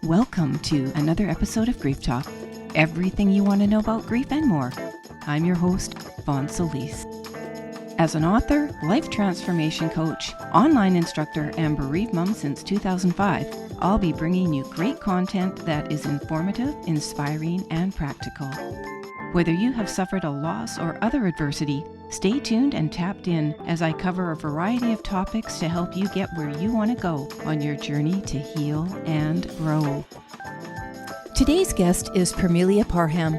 Welcome to another episode of Grief Talk. Everything you want to know about grief and more. I'm your host, Fawn Solis. As an author, life transformation coach, online instructor, and bereaved mom since 2005, I'll be bringing you great content that is informative, inspiring, and practical. Whether you have suffered a loss or other adversity, stay tuned and tapped in as I cover a variety of topics to help you get where you want to go on your journey to heal and grow. Today's guest is Permelia Parham.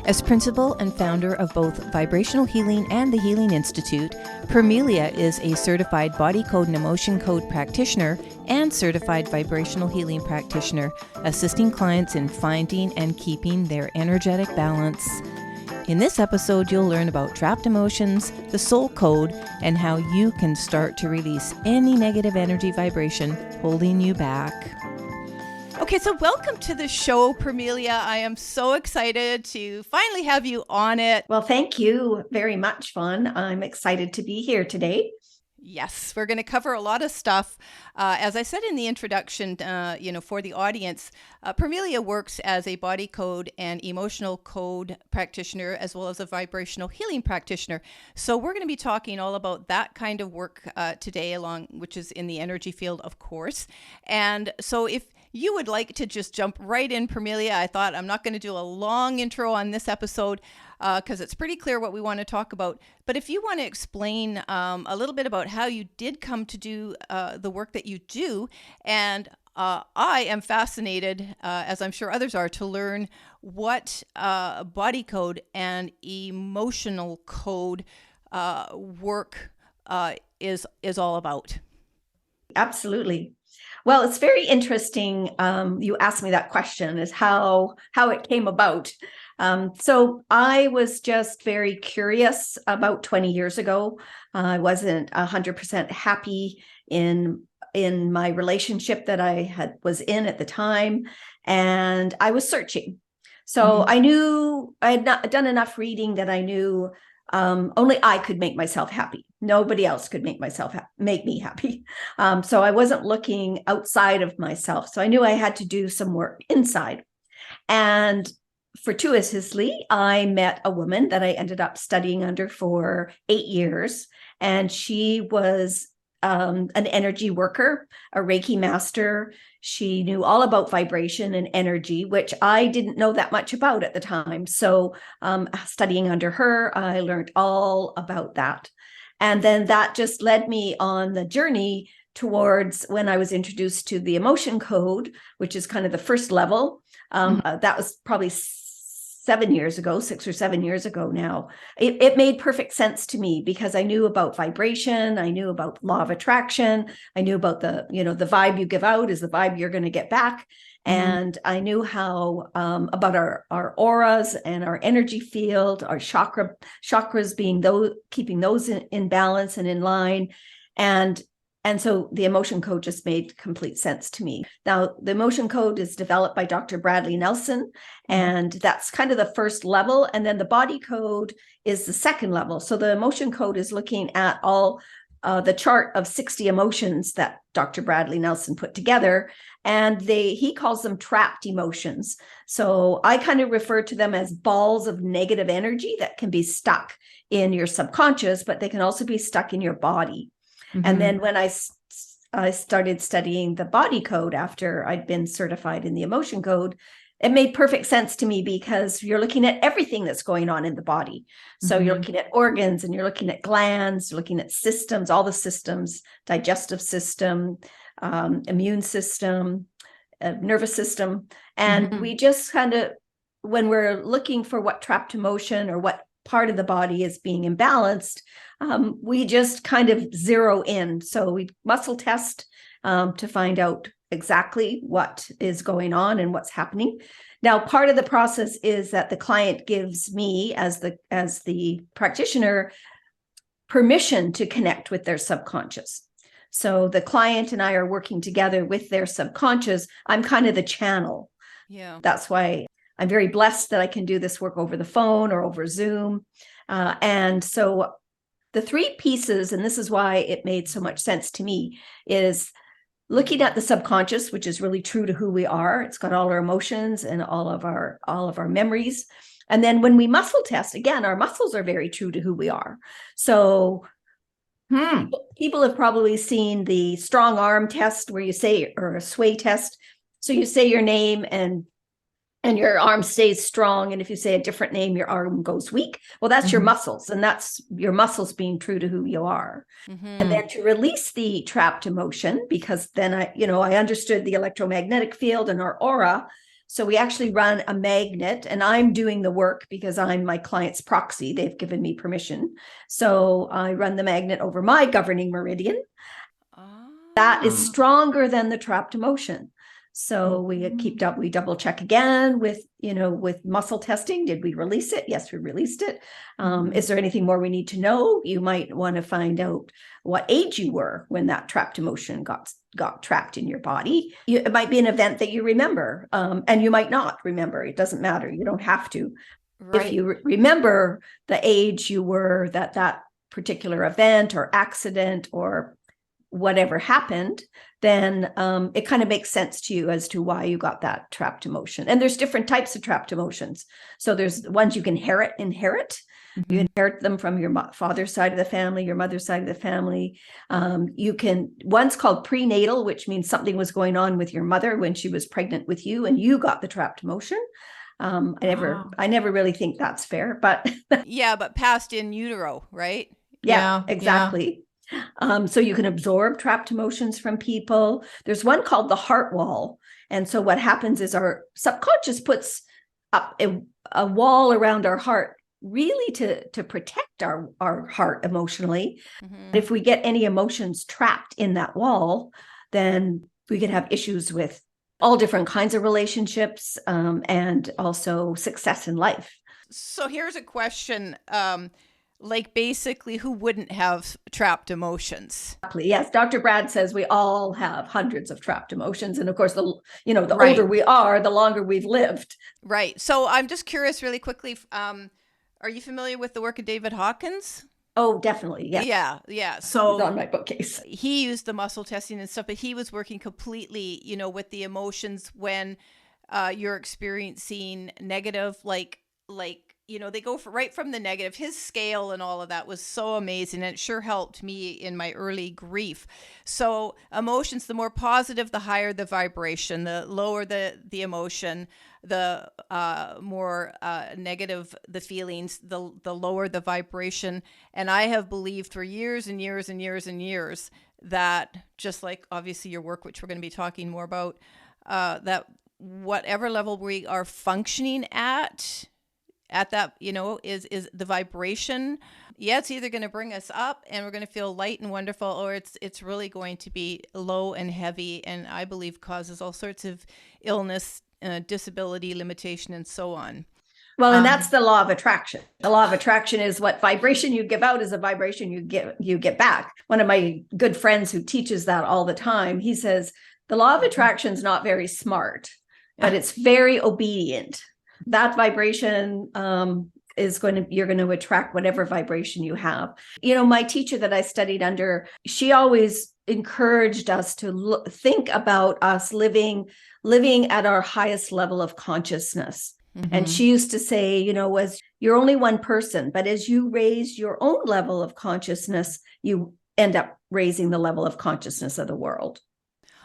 As principal and founder of both Vibrational Healing and the Healing Institute, Permelia is a certified body code and emotion code practitioner and certified vibrational healing practitioner, assisting clients in finding and keeping their energetic balance. In this episode, you'll learn about trapped emotions, the soul code, and how you can start to release any negative energy vibration holding you back. Okay, so welcome to the show, Permelia. I am so excited to finally have you on it. Well, thank you very much, Fawn. I'm excited to be here today. Yes, we're going to cover a lot of stuff. As I said in the introduction, for the audience, Permelia works as a body code and emotional code practitioner, as well as a vibrational healing practitioner. So we're going to be talking all about that kind of work today, which is in the energy field, of course. And so if you would like to just jump right in, Permelia, I thought I'm not going to do a long intro on this episode because it's pretty clear what we want to talk about. But if you want to explain a little bit about how you did come to do the work that you do, and I am fascinated, as I'm sure others are, to learn what body code and emotional code work is all about. Absolutely. Well, it's very interesting. You asked me that question, is how it came about. So I was just very curious about 20 years ago. I wasn't 100% happy in my relationship that I was in at the time, and I was searching. So I knew I had not done enough reading that I knew only I could make myself happy. Nobody else could make me happy. So I wasn't looking outside of myself. So I knew I had to do some work inside. And fortuitously, I met a woman that I ended up studying under for 8 years. And she was an energy worker, a Reiki master. She knew all about vibration and energy, which I didn't know that much about at the time. So studying under her, I learned all about that. And then that just led me on the journey towards when I was introduced to the emotion code, which is kind of the first level. That was probably 6 or 7 years ago now. It made perfect sense to me because I knew about vibration. I knew about law of attraction. I knew about the vibe you give out is the vibe you're going to get back. And I knew how about our auras and our energy field, our chakras being those, keeping those in balance and in line. And so the emotion code just made complete sense to me. Now, the emotion code is developed by Dr. Bradley Nelson, and that's kind of the first level. And then the body code is the second level. So the emotion code is looking at all the chart of 60 emotions that Dr. Bradley Nelson put together. And he calls them trapped emotions. So I kind of refer to them as balls of negative energy that can be stuck in your subconscious, but they can also be stuck in your body. And then when I started studying the body code after I'd been certified in the emotion code, it made perfect sense to me because you're looking at everything that's going on in the body. So you're looking at organs and you're looking at glands, you're looking at systems, all the systems, digestive system, immune system, nervous system. And we just kind of, when we're looking for what trapped emotion or what part of the body is being imbalanced, we just kind of zero in. So we muscle test to find out exactly what is going on and what's happening. Now, part of the process is that the client gives me, as the practitioner, permission to connect with their subconscious. So the client and I are working together with their subconscious. I'm kind of the channel. Yeah. That's why I'm very blessed that I can do this work over the phone or over Zoom. And so the three pieces, and this is why it made so much sense to me, is looking at the subconscious, which is really true to who we are. It's got all our emotions and all of our memories. And then when we muscle test, again, our muscles are very true to who we are. So people have probably seen the strong arm test where you say, or a sway test. So you say your name and your arm stays strong. And if you say a different name, your arm goes weak. Well, that's your muscles, and that's your muscles being true to who you are. And then to release the trapped emotion, because then I understood the electromagnetic field and our aura. So we actually run a magnet, and I'm doing the work because I'm my client's proxy. They've given me permission. So I run the magnet over my governing meridian. That is stronger than the trapped emotion. So we double check again with muscle testing. Did we release it? Yes, we released it. Is there anything more we need to know? You might want to find out what age you were when that trapped emotion got trapped in your body. It might be an event that you remember, and you might not remember. It doesn't matter. You don't have to. Right. If you remember the age you were, that particular event or accident or whatever happened, then it kind of makes sense to you as to why you got that trapped emotion. And there's different types of trapped emotions. So there's ones you can inherit. You inherit them from your father's side of the family, your mother's side of the family. One's called prenatal, which means something was going on with your mother when she was pregnant with you and you got the trapped emotion. I never really think that's fair, but yeah, but passed in utero, right? Yeah, exactly. Yeah. So you can absorb trapped emotions from people. There's one called the heart wall. And so what happens is our subconscious puts up a wall around our heart, really to protect our heart emotionally. If we get any emotions trapped in that wall, then we can have issues with all different kinds of relationships, and also success in life. So here's a question. Like basically, who wouldn't have trapped emotions? Yes, Dr. Brad says we all have hundreds of trapped emotions, and of course, the older we are, the longer we've lived. Right. So I'm just curious, really quickly. Are you familiar with the work of David Hawkins? Oh, definitely. Yes. Yeah. So he's on my bookcase. He used the muscle testing and stuff, but he was working completely, with the emotions when you're experiencing negative, like. They go right from the negative. His scale and all of that was so amazing, and it sure helped me in my early grief. So emotions, the more positive, the higher the vibration. The lower the emotion, the more negative the feelings, the lower the vibration. And I have believed for years and years and years and years that, just like obviously your work, which we're going to be talking more about, that whatever level we are functioning at that, is the vibration. Yeah, it's either going to bring us up and we're going to feel light and wonderful, or it's really going to be low and heavy, and I believe causes all sorts of illness, disability, limitation, and so on. Well, and that's the law of attraction. The law of attraction is what vibration you give out is a vibration you get back. One of my good friends who teaches that all the time, he says, the law of attraction is not very smart, but it's very obedient. That vibration you're going to attract whatever vibration you have. My teacher that I studied under, she always encouraged us to think about us living at our highest level of consciousness. And she used to say, as you're only one person, but as you raise your own level of consciousness, you end up raising the level of consciousness of the world.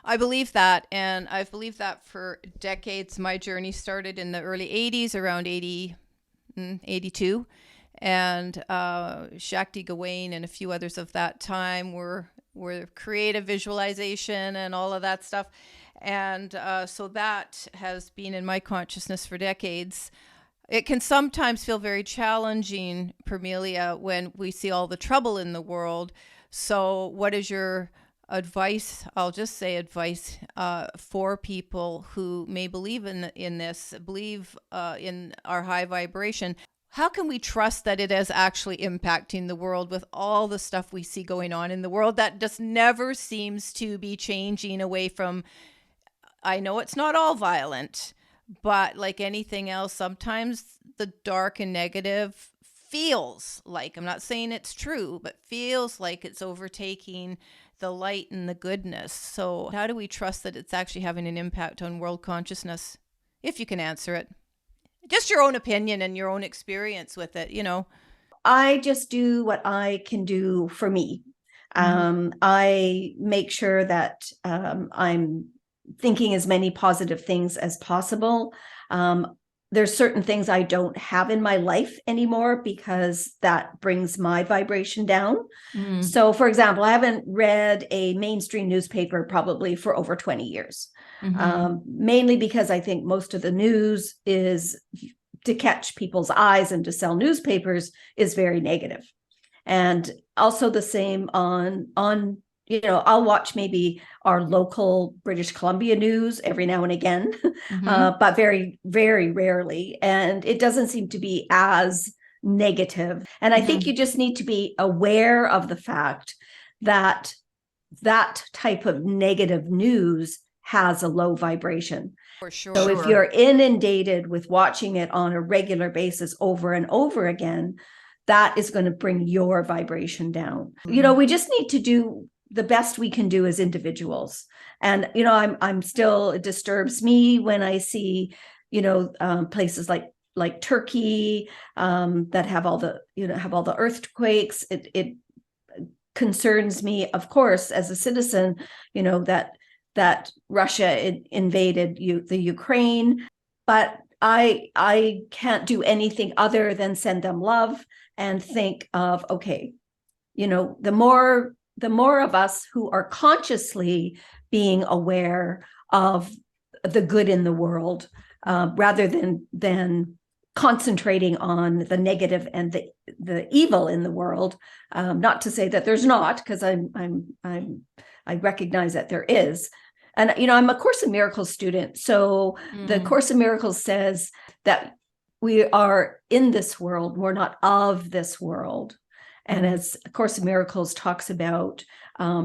I believe that, and I've believed that for decades. My journey started in the early 80s, around 82, and Shakti Gawain and a few others of that time were creative visualization and all of that stuff. And so that has been in my consciousness for decades. It can sometimes feel very challenging, Permelia, when we see all the trouble in the world. So what is your advice? I'll just say advice for people who may believe in this, believe in our high vibration. How can we trust that it is actually impacting the world with all the stuff we see going on in the world that just never seems to be changing away from, I know it's not all violent, but like anything else, sometimes the dark and negative feels like, I'm not saying it's true, but feels like it's overtaking the light and the goodness. So how do we trust that it's actually having an impact on world consciousness? If you can answer it. Just your own opinion and your own experience with it, you know. I just do what I can do for me. I make sure that I'm thinking as many positive things as possible. There's certain things I don't have in my life anymore because that brings my vibration down. So, for example, I haven't read a mainstream newspaper probably for over 20 years, mainly because I think most of the news is to catch people's eyes and to sell newspapers is very negative. And also the same on I'll watch maybe our local British Columbia news every now and again, but very, very rarely. And it doesn't seem to be as negative. And I think you just need to be aware of the fact that that type of negative news has a low vibration. For sure. So if you're inundated with watching it on a regular basis over and over again, that is going to bring your vibration down. We just need to do the best we can do as individuals. And, I'm still, it disturbs me when I see, places like Turkey that have all the earthquakes. It concerns me, of course, as a citizen, that Russia invaded the Ukraine, but I can't do anything other than send them love and think of, okay, the more of us who are consciously being aware of the good in the world, rather than concentrating on the negative and the evil in the world. Not to say that there's not, because I recognize that there is. And, I'm a Course in Miracles student. So the Course in Miracles says that we are in this world. We're not of this world. And as A Course in Miracles talks about,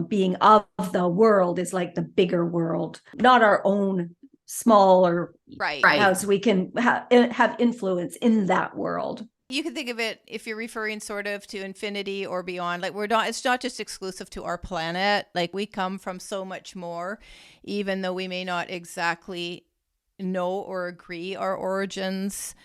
being of the world is like the bigger world, not our own smaller, right. As we can have influence in that world. You can think of it, if you're referring sort of to infinity or beyond, like it's not just exclusive to our planet. Like, we come from so much more, even though we may not exactly know or agree our origins.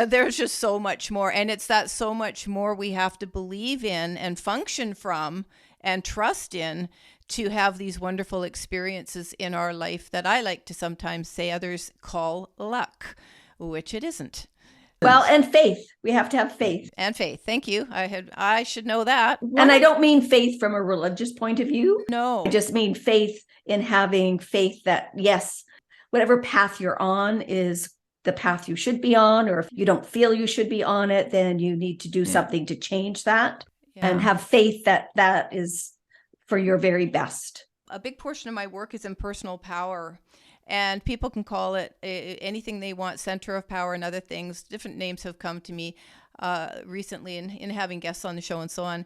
There's just so much more. And it's that so much more we have to believe in and function from and trust in to have these wonderful experiences in our life that I like to sometimes say others call luck, which it isn't. Well, and faith. We have to have faith. And faith. Thank you. I should know that. And I don't mean faith from a religious point of view. No. I just mean faith in having faith that, yes, whatever path you're on is the path you should be on, or if you don't feel you should be on it, then you need to do something to change that, and have faith that that is for your very best. A big portion of my work is in personal power. And people can call it anything they want, center of power and other things. Different names have come to me recently in having guests on the show and so on.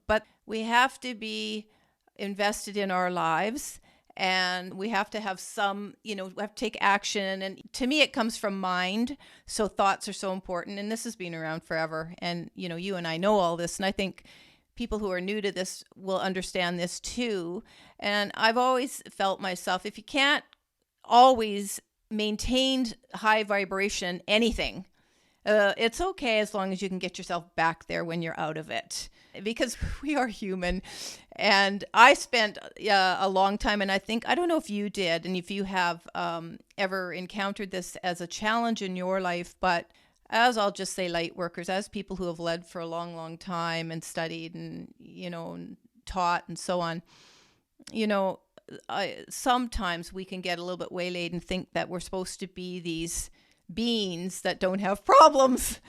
But we have to be invested in our lives, and we have to have some, we have to take action. And to me, it comes from mind. So thoughts are so important. And this has been around forever. And, you and I know all this. And I think people who are new to this will understand this too. And I've always felt myself, if you can't always maintained high vibration anything, it's okay as long as you can get yourself back there when you're out of it, because we are human. And I spent a long time, and I don't know if you did, and if you have ever encountered this as a challenge in your life, but as, I'll just say, light workers, as people who have led for a long, long time and studied and, and taught and so on, sometimes we can get a little bit waylaid and think that we're supposed to be these beings that don't have problems,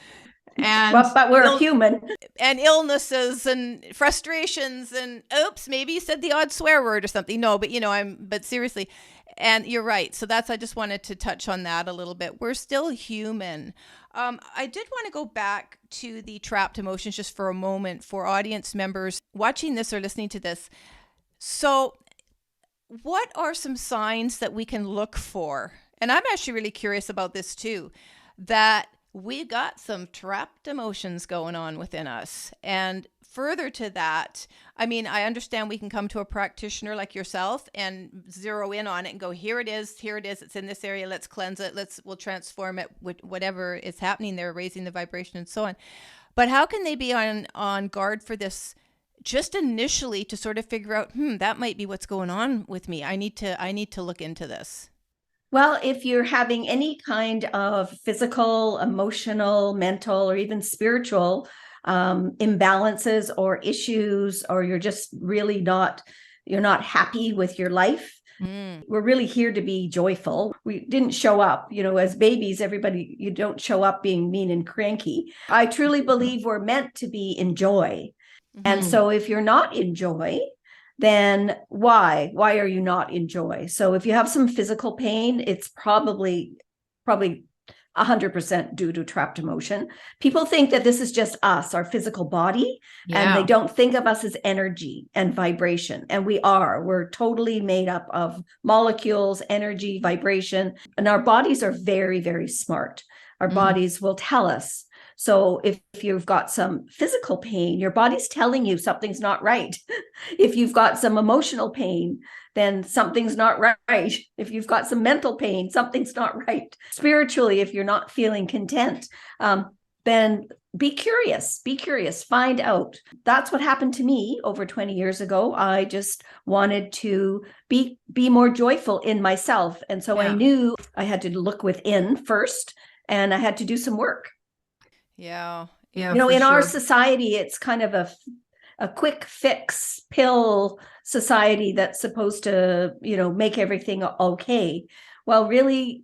and but we're human, and illnesses and frustrations, and oops, maybe you said the odd swear word or something. No, but but seriously, and you're right. So I just wanted to touch on that a little bit. We're still human. I did want to go back to the trapped emotions just for a moment for audience members watching this or listening to this. So what are some signs that we can look for? And I'm actually really curious about this too, that we got some trapped emotions going on within us. And further to that, I mean, I understand we can come to a practitioner like yourself and zero in on it and go, here it is, it's in this area, let's cleanse it, we'll transform it with whatever is happening there, raising the vibration and so on. But how can they be on guard for this just initially to sort of figure out, that might be what's going on with me. I need to look into this. Well, if you're having any kind of physical, emotional, mental, or even spiritual imbalances or issues, or you're just really you're not happy with your life, we're really here to be joyful. We didn't show up, as babies, you don't show up being mean and cranky. I truly believe we're meant to be in joy. And so if you're not in joy, then why are you not in joy? So if you have some physical pain, it's probably 100% due to trapped emotion. People think that this is just us, our physical body, and they don't think of us as energy and vibration. And we're totally made up of molecules, energy, vibration, and our bodies are very, very smart. Our bodies will tell us. So if you've got some physical pain, your body's telling you something's not right. If you've got some emotional pain, then something's not right. If you've got some mental pain, something's not right. Spiritually, if you're not feeling content, then be curious, find out. That's what happened to me over 20 years ago. I just wanted to be more joyful in myself. And so I knew I had to look within first, and I had to do some work. Yeah. In our society, it's kind of a quick fix pill society that's supposed to, make everything okay. Well, really,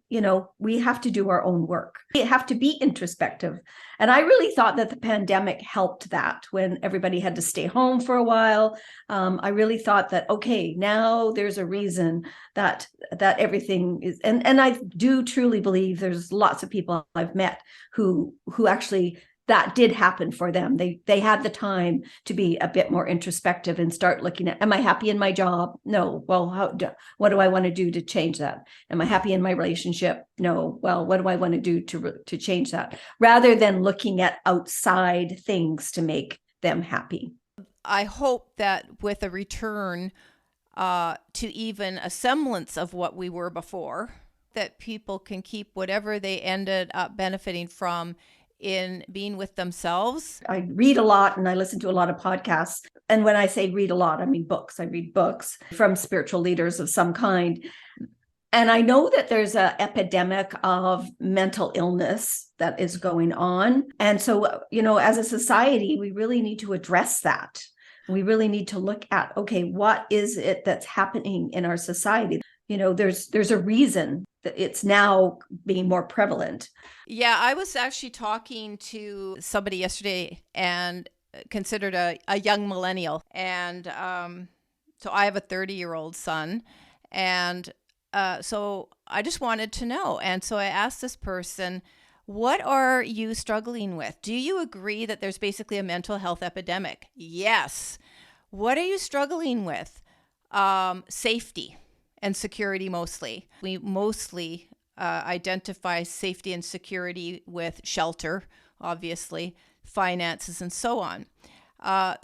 we have to do our own work. We have to be introspective. And I really thought that the pandemic helped that when everybody had to stay home for a while. I really thought that, okay, now there's a reason that everything is, and I do truly believe there's lots of people I've met who actually that did happen for them. They had the time to be a bit more introspective and start looking at, am I happy in my job? No. Well, what do I want to do to change that? Am I happy in my relationship? No. Well, what do I want to do to change that? Rather than looking at outside things to make them happy. I hope that with a return to even a semblance of what we were before, that people can keep whatever they ended up benefiting from in being with themselves. I read a lot and I listen to a lot of podcasts. And when I say read a lot, I mean books. I read books from spiritual leaders of some kind. And I know that there's an epidemic of mental illness that is going on. And so, as a society, we really need to address that. We really need to look at, okay, what is it that's happening in our society? There's a reason that it's now being more prevalent. Yeah, I was actually talking to somebody yesterday and considered a young millennial. And so I have a 30-year-old son. And so I just wanted to know. And so I asked this person, what are you struggling with? Do you agree that there's basically a mental health epidemic? Yes. What are you struggling with? Safety and security mostly. We mostly identify safety and security with shelter, obviously, finances, and so on.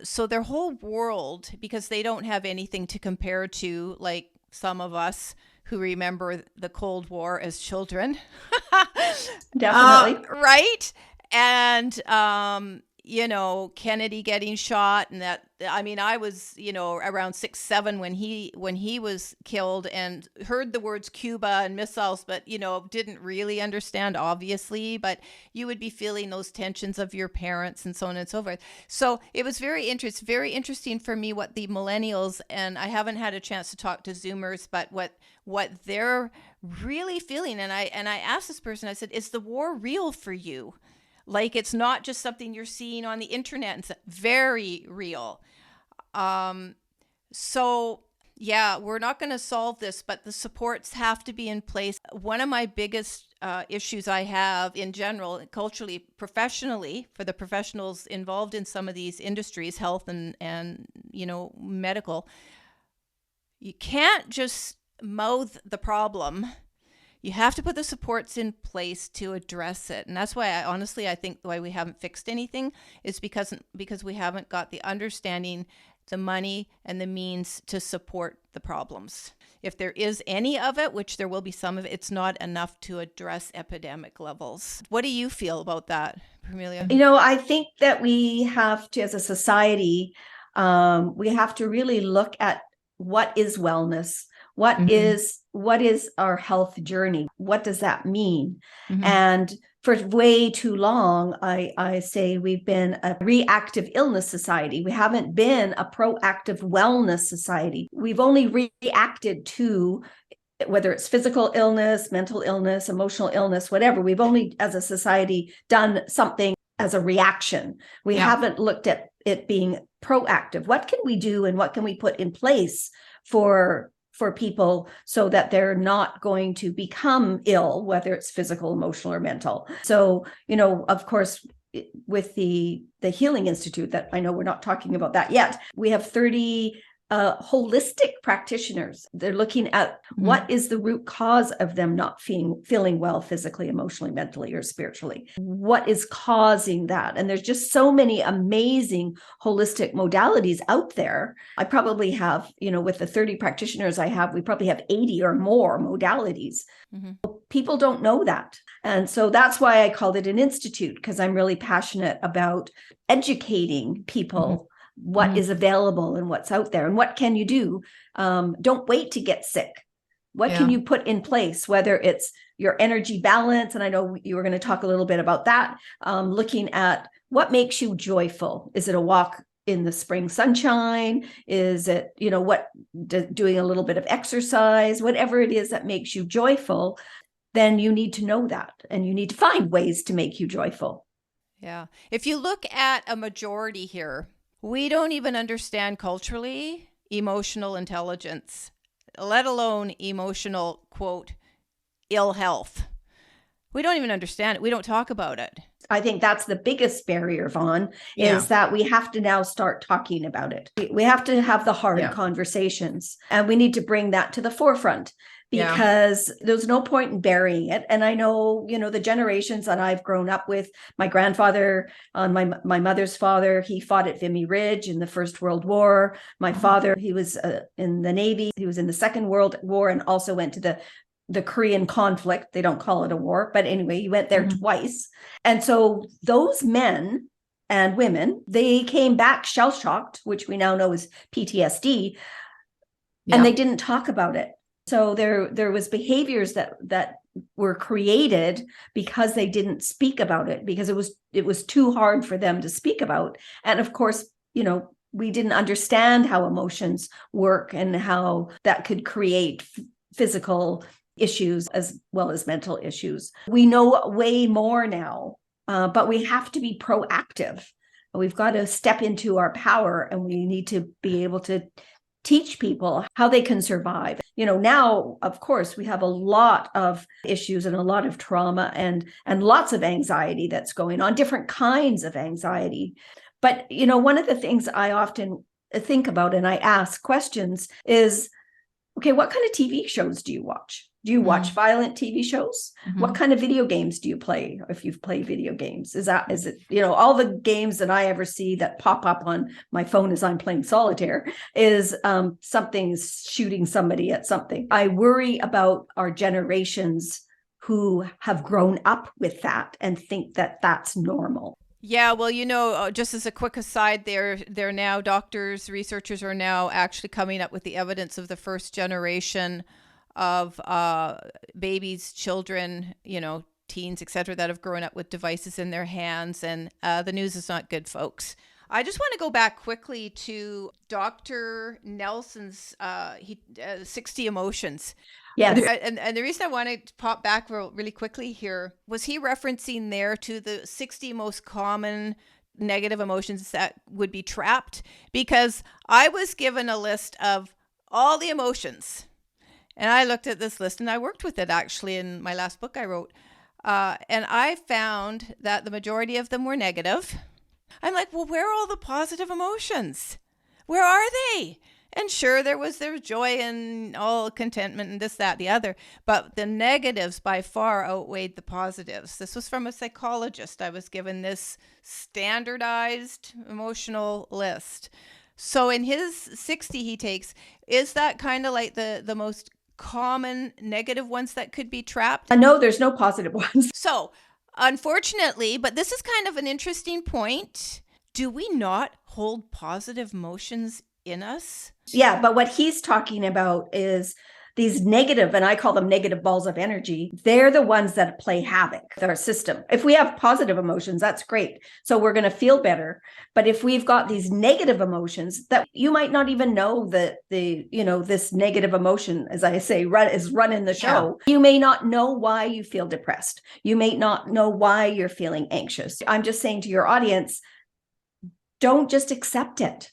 So their whole world, because they don't have anything to compare to, like some of us who remember the Cold War as children. Definitely. Right? And, Kennedy getting shot, and that, I mean, I was, around 6, 7 when he was killed, and heard the words Cuba and missiles, but, didn't really understand, obviously, but you would be feeling those tensions of your parents and so on and so forth. So it was very interesting for me what the millennials, and I haven't had a chance to talk to Zoomers, but what they're really feeling. And I asked this person, I said, is the war real for you? Like, it's not just something you're seeing on the internet, and it's very real. So yeah, we're not going to solve this, but the supports have to be in place. One of my biggest issues I have in general, culturally, professionally, for the professionals involved in some of these industries, health and medical, you can't just mouth the problem. You have to put the supports in place to address it. And that's why I think why we haven't fixed anything is because we haven't got the understanding, the money, and the means to support the problems. If there is any of it, which there will be some of it, it's not enough to address epidemic levels. What do you feel about that, Permelia? I think that we have to, as a society, we have to really look at what is wellness. What is our health journey? What does that mean? And for way too long, I say we've been a reactive illness society. We haven't been a proactive wellness society. We've only reacted to, whether it's physical illness, mental illness, emotional illness, whatever. We've only, as a society, done something as a reaction. We haven't looked at it being proactive. What can we do and what can we put in place for people so that they're not going to become ill, whether it's physical, emotional, or mental? So, of course, with the Healing Institute, that I know we're not talking about that yet, we have 30 holistic practitioners. They're looking at what is the root cause of them not feeling well physically, emotionally, mentally, or spiritually. What is causing that? And there's just so many amazing holistic modalities out there. I probably have, with the 30 practitioners I have, we probably have 80 or more modalities. People don't know that. And so that's why I called it an institute, because I'm really passionate about educating people what is available and what's out there and what can you do. Don't wait to get sick. What can you put in place, whether it's your energy balance? And I know you were going to talk a little bit about that, looking at what makes you joyful. Is it a walk in the spring sunshine? Is it, doing a little bit of exercise? Whatever it is that makes you joyful, then you need to know that, and you need to find ways to make you joyful. Yeah. If you look at a majority here, we don't even understand culturally emotional intelligence, let alone emotional, quote, ill health. We don't even understand it. We don't talk about it. I think that's the biggest barrier, Vaughn, is that we have to now start talking about it. We have to have the hard conversations, and we need to bring that to the forefront, because there's no point in burying it. And I know, the generations that I've grown up with, my grandfather, my mother's father, he fought at Vimy Ridge in the First World War. My father, he was in the Navy. He was in the Second World War and also went to the Korean conflict. They don't call it a war, but anyway, he went there twice. And so those men and women, they came back shell-shocked, which we now know is PTSD, and they didn't talk about it. So there was behaviors that were created because they didn't speak about it, because it was too hard for them to speak about. And of course, we didn't understand how emotions work and how that could create physical issues as well as mental issues. We know way more now, but we have to be proactive. We've got to step into our power, and we need to be able to teach people how they can survive. Now, of course, we have a lot of issues and a lot of trauma and lots of anxiety that's going on, different kinds of anxiety. But, one of the things I often think about and I ask questions is, okay, what kind of TV shows do you watch? Do you watch violent TV shows? What kind of video games do you play? If you've played video games, is it, all the games that I ever see that pop up on my phone as I'm playing solitaire is something's shooting somebody at something. I worry about our generations who have grown up with that and think that that's normal. Yeah, well, just as a quick aside, they're now researchers are now actually coming up with the evidence of the first generation of babies, children, teens, etc., that have grown up with devices in their hands. And the news is not good, folks. I just want to go back quickly to Dr. Nelson's 60 Emotions. Yes. And the reason I wanted to pop back really quickly here was he referencing there to the 60 most common negative emotions that would be trapped, because I was given a list of all the emotions. And I looked at this list, and I worked with it actually in my last book I wrote. And I found that the majority of them were negative. I'm like, well, where are all the positive emotions? Where are they? And sure, there was joy and all contentment and this, that, the other. But the negatives by far outweighed the positives. This was from a psychologist. I was given this standardized emotional list. So in his 60 he takes, is that kind of like the most common negative ones that could be trapped? No, there's no positive ones. So unfortunately, but this is kind of an interesting point, do we not hold positive emotions in us? Yeah, but what he's talking about is these negative, and I call them negative balls of energy. They're the ones that play havoc with our system. If we have positive emotions, that's great. So we're going to feel better. But if we've got these negative emotions that you might not even know that this negative emotion, as I say, is running the show. Yeah. You may not know why you feel depressed. You may not know why you're feeling anxious. I'm just saying to your audience, don't just accept it.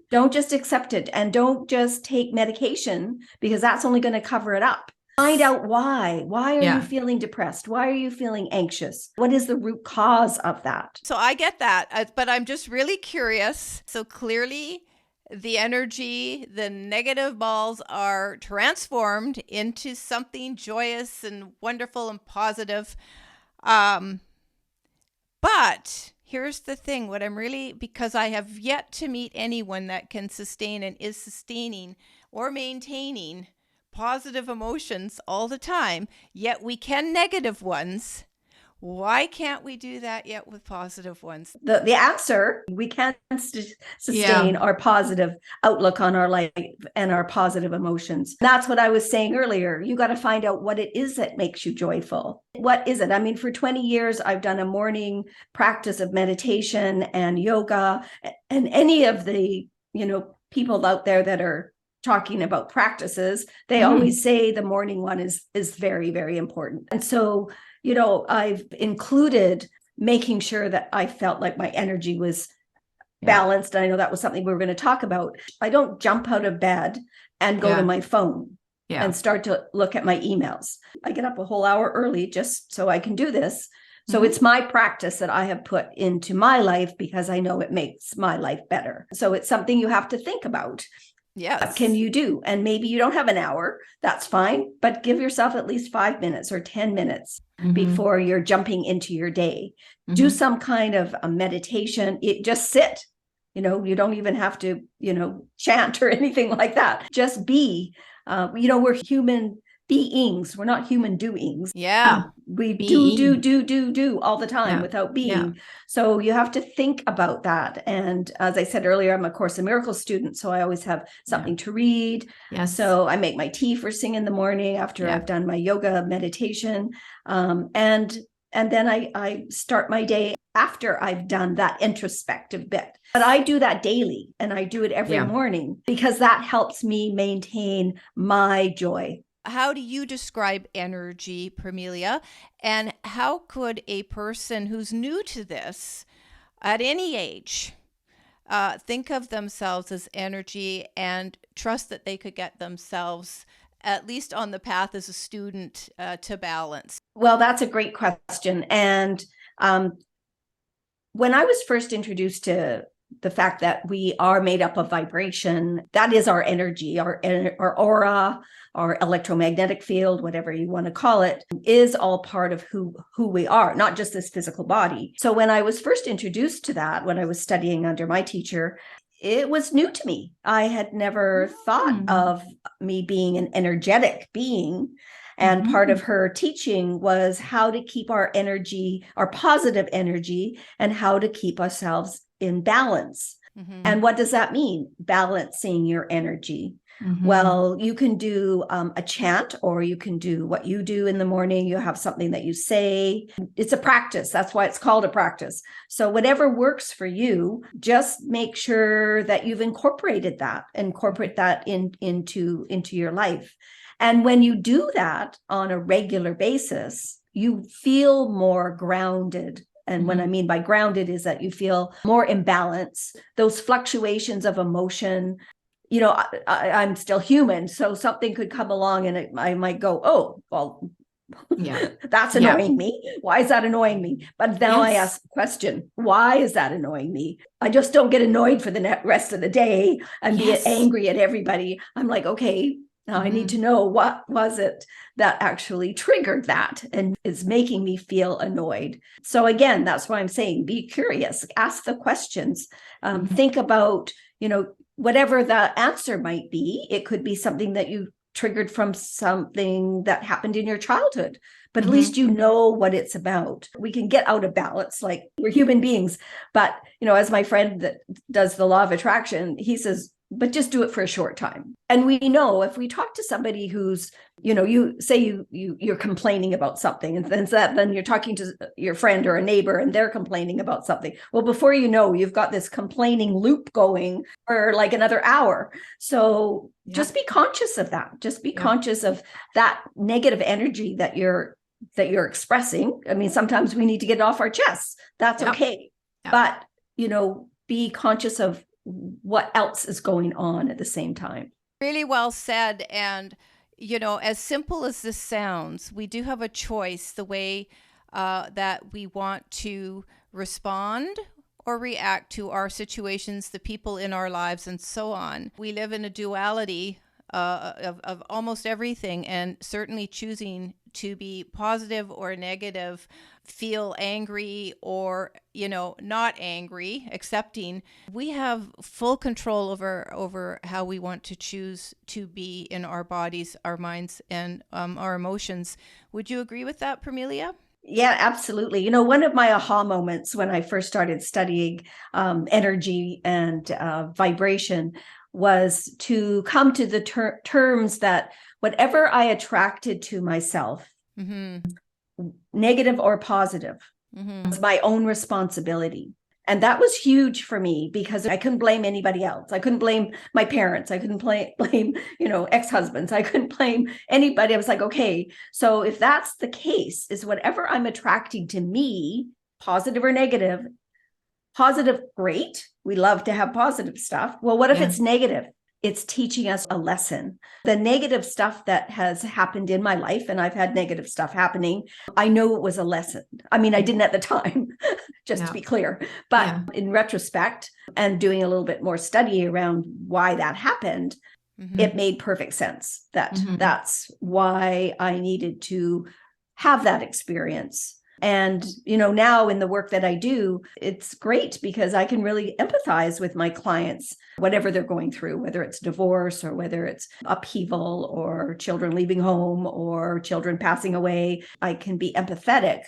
Don't just accept it, and don't just take medication, because that's only going to cover it up. Find out why. Why are you feeling depressed? Why are you feeling anxious? What is the root cause of that? So I get that, but I'm just really curious. So clearly the energy, the negative balls are transformed into something joyous and wonderful and positive. But here's the thing, because I have yet to meet anyone that can sustain and is sustaining or maintaining positive emotions all the time, yet we can negative ones. Why can't we do that yet with positive ones? The answer, we can sustain our positive outlook on our life and our positive emotions. That's what I was saying earlier. You got to find out what it is that makes you joyful. What is it? I mean, for 20 years, I've done a morning practice of meditation and yoga, and any of the, people out there that are talking about practices, they always say the morning one is very, very important. And so, I've included making sure that I felt like my energy was balanced. I know that was something we were going to talk about. I don't jump out of bed and go to my phone and start to look at my emails. I get up a whole hour early just so I can do this. So it's my practice that I have put into my life because I know it makes my life better. So it's something you have to think about. Yes. What can you do? And maybe you don't have an hour, that's fine, but give yourself at least 5 minutes or 10 minutes before you're jumping into your day. Do some kind of a meditation. Just sit, you don't even have to, chant or anything like that. Just be, we're human beings. We're not human doings. Yeah. We do all the time without being. Yeah. So you have to think about that. And as I said earlier, I'm a Course in Miracles student, so I always have something to read. Yes. So I make my tea first thing in the morning after I've done my yoga meditation. And then I start my day after I've done that introspective bit. But I do that daily, and I do it every morning because that helps me maintain my joy. How do you describe energy, Permelia? And how could a person who's new to this at any age think of themselves as energy and trust that they could get themselves at least on the path as a student to balance? Well, that's a great question. And when I was first introduced to the fact that we are made up of vibration, that is our energy, our aura, our electromagnetic field, whatever you want to call it, is all part of who we are, not just this physical body. So when I was first introduced to that, when I was studying under my teacher, it was new to me. I had never thought of me being an energetic being. And part of her teaching was how to keep our energy, our positive energy, and how to keep ourselves in balance. And what does that mean? Balancing your energy. Well, you can do a chant, or you can do what you do in the morning. You have something that you say. It's a practice. That's why it's called a practice. So whatever works for you, just make sure that you've incorporate that into your life. And when you do that on a regular basis, you feel more grounded. And what I mean by grounded is that you feel more in balance. Those fluctuations of emotion, I'm still human. So something could come along and I might go, oh, well, Yeah. That's Yeah. annoying me. Why is that annoying me? But now I ask the question, why is that annoying me? I just don't get annoyed for the rest of the day and be angry at everybody. I'm like, okay, now I need to know what was it that actually triggered that and is making me feel annoyed. So again, that's why I'm saying, be curious, ask the questions, think about, whatever the answer might be. It could be something that you triggered from something that happened in your childhood, but at least you know what it's about. We can get out of balance, like we're human beings. But, as my friend that does the law of attraction, he says, but just do it for a short time. And we know if we talk to somebody who's, you say you're complaining about something, and then you're talking to your friend or a neighbor and they're complaining about something. Well, before you know, you've got this complaining loop going for like another hour. So just be conscious of that. Just be conscious of that negative energy that you're expressing. I mean, sometimes we need to get it off our chests. That's okay. But, be conscious of what else is going on at the same time. Really well said. And, as simple as this sounds, we do have a choice the way that we want to respond or react to our situations, the people in our lives, and so on. We live in a duality of almost everything, and certainly choosing to be positive or negative, feel angry or, not angry, accepting. We have full control over how we want to choose to be in our bodies, our minds, and our emotions. Would you agree with that, Permelia? Yeah, absolutely. One of my aha moments when I first started studying energy and vibration was to come to the terms that whatever I attracted to myself, negative or positive, was my own responsibility. And that was huge for me because I couldn't blame anybody else. I couldn't blame my parents. I couldn't blame, ex-husbands. I couldn't blame anybody. I was like, okay, so if that's the case, is whatever I'm attracting to me, positive or negative, positive, great. We love to have positive stuff. Well, what if it's negative? It's teaching us a lesson. The negative stuff that has happened in my life, and I've had negative stuff happening, I know it was a lesson. I mean, I didn't at the time, just to be clear. But in retrospect and doing a little bit more study around why that happened, it made perfect sense that that's why I needed to have that experience. And, now in the work that I do, it's great because I can really empathize with my clients, whatever they're going through, whether it's divorce or whether it's upheaval or children leaving home or children passing away. I can be empathetic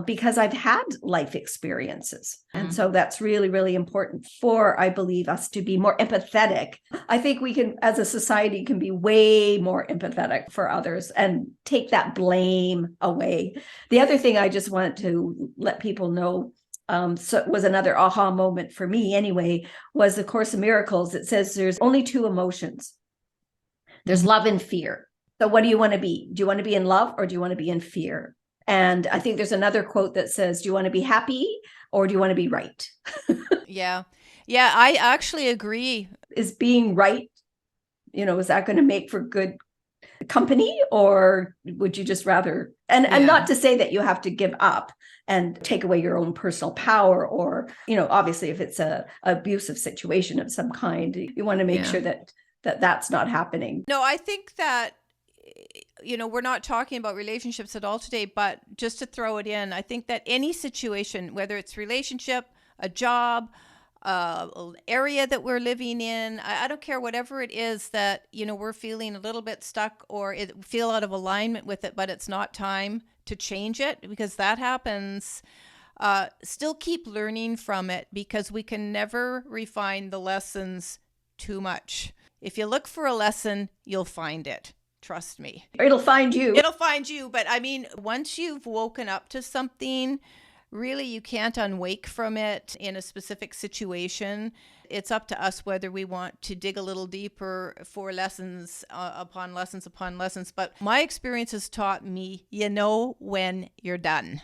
because I've had life experiences. And so that's really, really important for, I believe, us to be more empathetic. I think we can, as a society, can be way more empathetic for others and take that blame away. The other thing I just wanted to let people know, so it was another aha moment for me anyway, was the Course in Miracles. It says there's only two emotions. There's love and fear. So what do you want to be? Do you want to be in love or do you want to be in fear? And I think there's another quote that says, do you want to be happy or do you want to be right? Yeah, I actually agree. Is being right, is that going to make for good company, or would you just rather, and not to say that you have to give up and take away your own personal power, or, obviously if it's a abusive situation of some kind, you want to make sure that that's not happening. No, I think that, we're not talking about relationships at all today, but just to throw it in, I think that any situation, whether it's relationship, a job, area that we're living in, I don't care, whatever it is that, we're feeling a little bit stuck or feel out of alignment with it, but it's not time to change it, because that happens. Still keep learning from it, because we can never refine the lessons too much. If you look for a lesson, you'll find it. Trust me. It'll find you. It'll find you. But I mean, once you've woken up to something, really, you can't unwake from it in a specific situation. It's up to us whether we want to dig a little deeper for lessons upon lessons upon lessons. But my experience has taught me, when you're done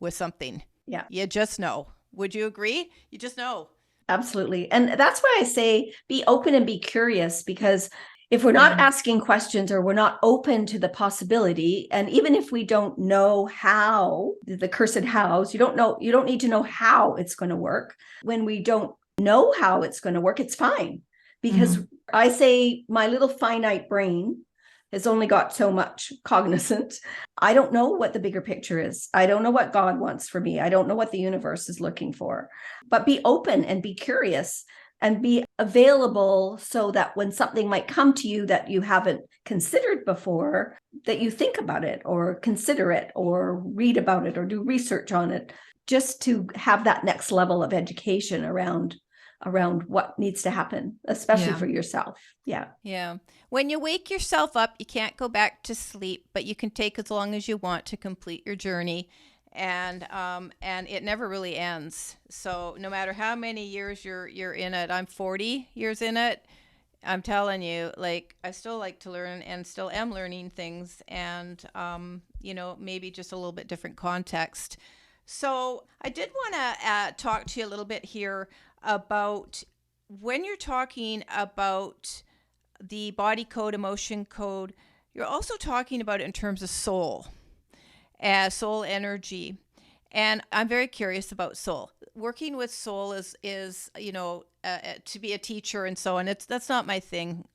with something. Yeah. You just know. Would you agree? You just know. Absolutely. And that's why I say be open and be curious, because If we're not asking questions or we're not open to the possibility, and even if we don't know how, the cursed hows, you don't need to know how it's going to work. When we don't know how it's going to work, it's fine. Because I say my little finite brain has only got so much cognizant. I don't know what the bigger picture is. I don't know what God wants for me. I don't know what the universe is looking for. But be open and be curious and be available so that when something might come to you that you haven't considered before, that you think about it or consider it or read about it or do research on it, just to have that next level of education around what needs to happen, especially for yourself. Yeah. When you wake yourself up, you can't go back to sleep, but you can take as long as you want to complete your journey. And it never really ends. So no matter how many years you're in it, I'm 40 years in it. I'm telling you, like, I still like to learn and still am learning things, and maybe just a little bit different context. So I did want to talk to you a little bit here about when you're talking about the body code, emotion code, you're also talking about it in terms of soul. Soul energy. And I'm very curious about soul. Working with soul is to be a teacher and so on. That's not my thing.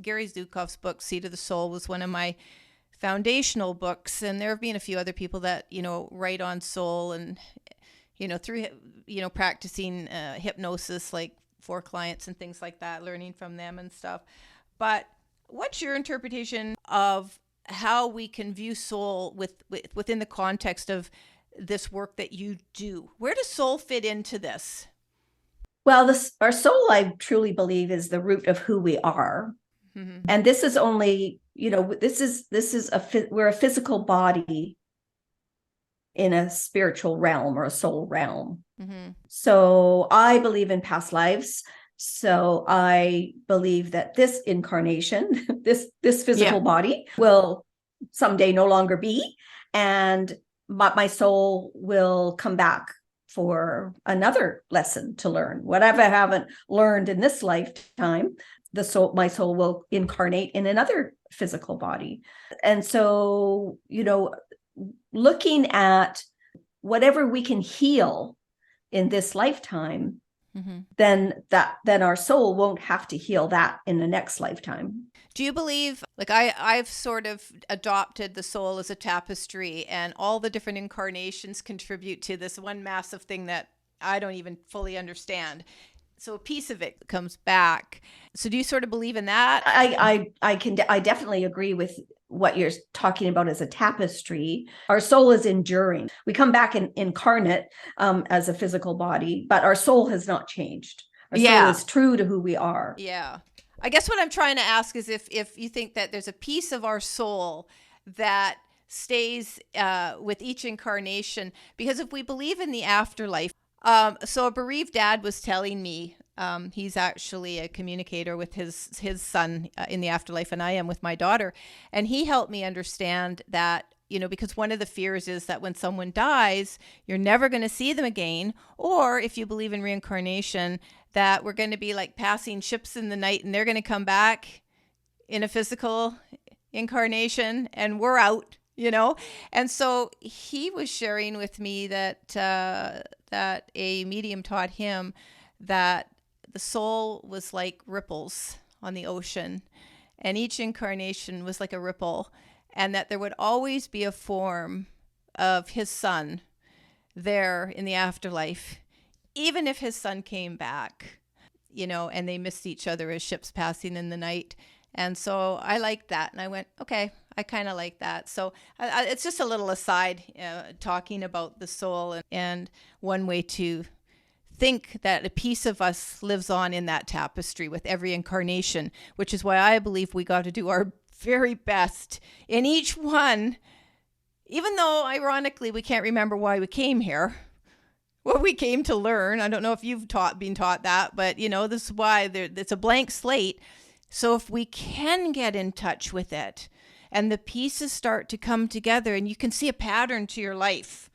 Gary Zukav's book, Seed of the Soul, was one of my foundational books. And there have been a few other people that, write on soul and, through, practicing hypnosis, like for clients and things like that, learning from them and stuff. But what's your interpretation of how we can view soul within the context of this work that you do? Where does soul fit into this? Well, our soul, I truly believe, is the root of who we are. Mm-hmm. And this is only, we're a physical body in a spiritual realm or a soul realm. Mm-hmm. So I believe in past lives. So I believe that this incarnation, this physical body will someday no longer be. And my soul will come back for another lesson to learn. Whatever I haven't learned in this lifetime, my soul will incarnate in another physical body. And so, looking at whatever we can heal in this lifetime, mm-hmm. then our soul won't have to heal that in the next lifetime. Do you believe, like I've sort of adopted the soul as a tapestry, and all the different incarnations contribute to this one massive thing that I don't even fully understand. So a piece of it comes back. So do you sort of believe in that? I definitely agree with what you're talking about as a tapestry. Our soul is enduring. We come back incarnate as a physical body, but our soul has not changed. Our soul is true to who we are. Yeah. I guess what I'm trying to ask is if you think that there's a piece of our soul that stays with each incarnation, because if we believe in the afterlife, so a bereaved dad was telling me, he's actually a communicator with his son in the afterlife, and I am with my daughter. And he helped me understand that, because one of the fears is that when someone dies, you're never going to see them again. Or if you believe in reincarnation, that we're going to be like passing ships in the night and they're going to come back in a physical incarnation and we're out, And so he was sharing with me that a medium taught him that the soul was like ripples on the ocean, and each incarnation was like a ripple, and that there would always be a form of his son there in the afterlife, even if his son came back, and they missed each other as ships passing in the night. And so I liked that, and I went, okay, I kind of like that. So it's just a little aside talking about the soul, and one way to think that a piece of us lives on in that tapestry with every incarnation, which is why I believe we got to do our very best in each one, even though ironically we can't remember why we came here, what we came to learn. I don't know if you've been taught that, but this is why it's a blank slate. So if we can get in touch with it and the pieces start to come together, and you can see a pattern to your life,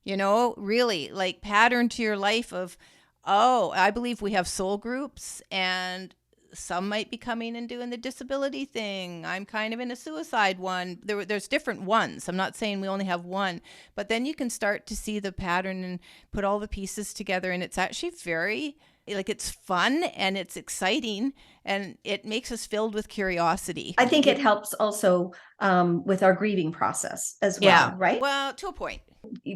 really like pattern to your life of, oh, I believe we have soul groups, and some might be coming and doing the disability thing. I'm kind of in a suicide one. There's different ones. I'm not saying we only have one, but then you can start to see the pattern and put all the pieces together. And it's actually very, like, it's fun and it's exciting and it makes us filled with curiosity. I think it helps also with our grieving process as well, right? Well, to a point.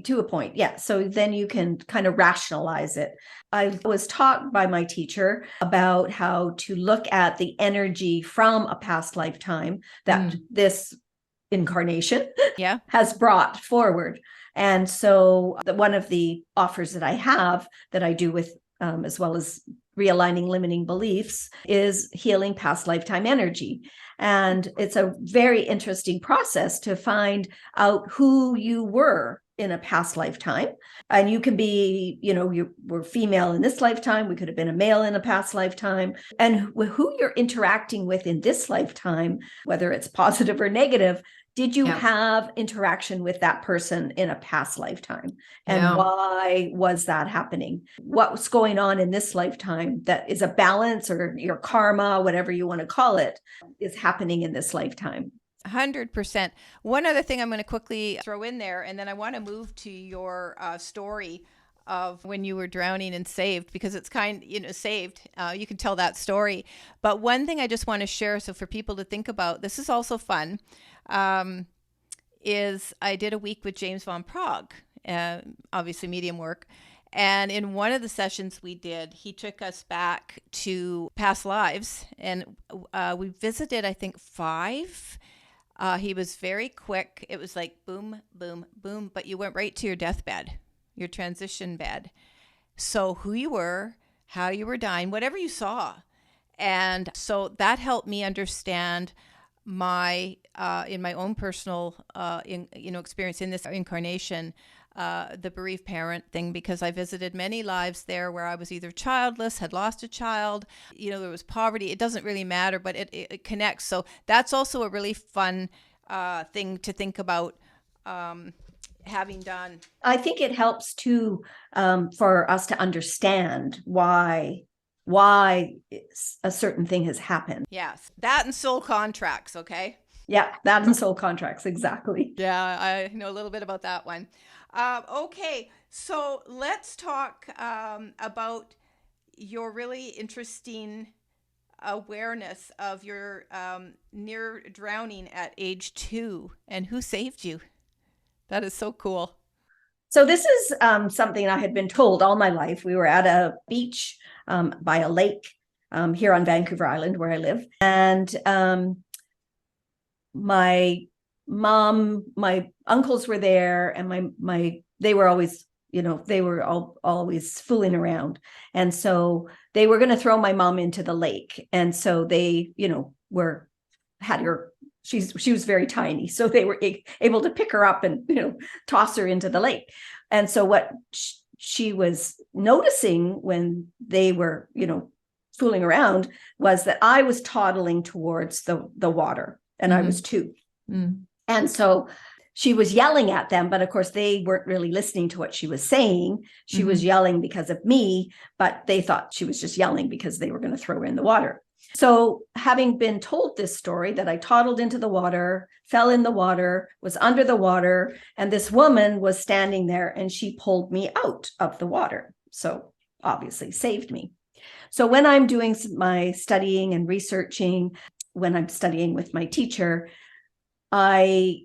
To a point, yeah. So then you can kind of rationalize it. I was taught by my teacher about how to look at the energy from a past lifetime that this incarnation has brought forward. And so one of the offers that I have that I do with as well as realigning limiting beliefs is healing past lifetime energy. And it's a very interesting process to find out who you were in a past lifetime. And you can be, you were female in this lifetime. We could have been a male in a past lifetime. And who you're interacting with in this lifetime, whether it's positive or negative, did you have interaction with that person in a past lifetime? And why was that happening? What's going on in this lifetime that is a balance, or your karma, whatever you want to call it, is happening in this lifetime? 100%. One other thing I'm going to quickly throw in there, and then I want to move to your story of when you were drowning and saved, because it's saved. You can tell that story. But one thing I just want to share, so for people to think about, this is also fun, is I did a week with James Van Praagh, obviously medium work. And in one of the sessions we did, he took us back to past lives, and we visited, I think, 5. He was very quick. It was like boom, boom, boom, but you went right to your deathbed, your transition bed. So who you were, how you were dying, whatever you saw. And so that helped me understand my, in my own personal, experience in this incarnation, the bereaved parent thing, because I visited many lives there where I was either childless, had lost a child, there was poverty. It doesn't really matter, but it connects. So that's also a really fun thing to think about having done. I think it helps to for us to understand why a certain thing has happened. Yes, that and soul contracts. Okay. Yeah, that and soul contracts. Exactly. Yeah, I know a little bit about that one. Okay, so let's talk about your really interesting awareness of your near drowning at age 2 and who saved you. That is so cool. So this is something I had been told all my life. We were at a beach by a lake here on Vancouver Island where I live. And my mom, my uncles were there, and they were always, always fooling around. And so they were going to throw my mom into the lake. And so they, had her, she was very tiny. So they were able to pick her up and, toss her into the lake. And so what she was noticing when they were, fooling around was that I was toddling towards the water, and I was 2. And so she was yelling at them, but of course they weren't really listening to what she was saying. She was yelling because of me, but they thought she was just yelling because they were going to throw her in the water. So having been told this story that I toddled into the water, fell in the water, was under the water, and this woman was standing there and she pulled me out of the water. So obviously saved me. So when I'm doing my studying and researching, when I'm studying with my teacher, I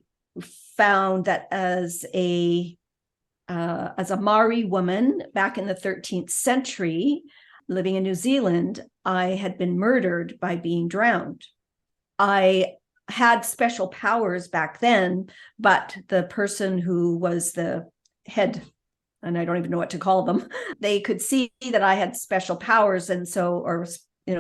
found that as a Maori woman back in the 13th century, living in New Zealand, I had been murdered by being drowned. I had special powers back then, but the person who was the head, and I don't even know what to call them, they could see that I had special powers, and so, or